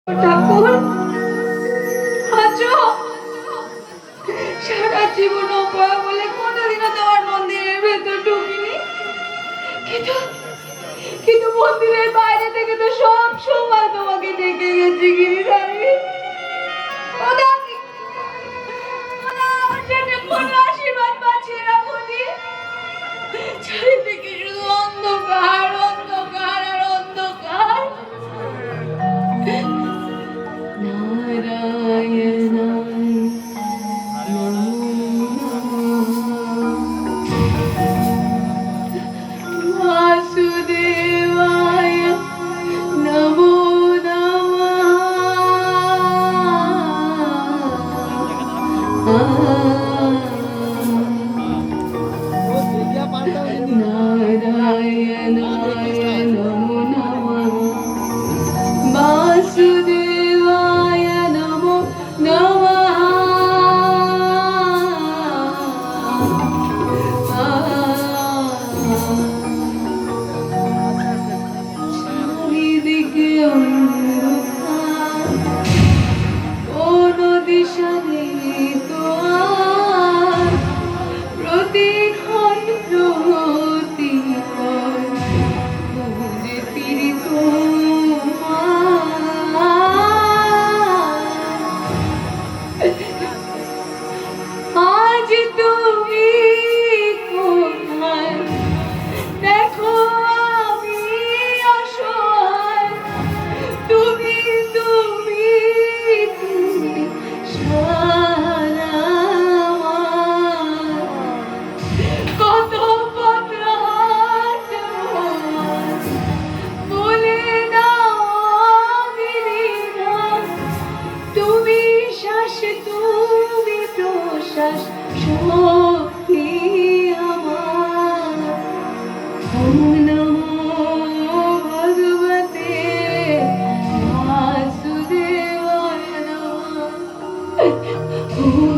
ঠাকুর আছো? সারা জীবন অপয়া বলে কোনোদিনও তোমার মন্দিরের ভেতর ঢুকিনি, কিন্তু কিন্তু মন্দিরের বাইরে থেকে তো সব সময় তোমাকে দেখে গেছি গিরিধারী। আমার জন্য কোনো আশীর্বাদ পাচ্ছি না বলি, চারিদিকে শুধু অন্ধকার অন্ধকার আর অন্ধকার। Oh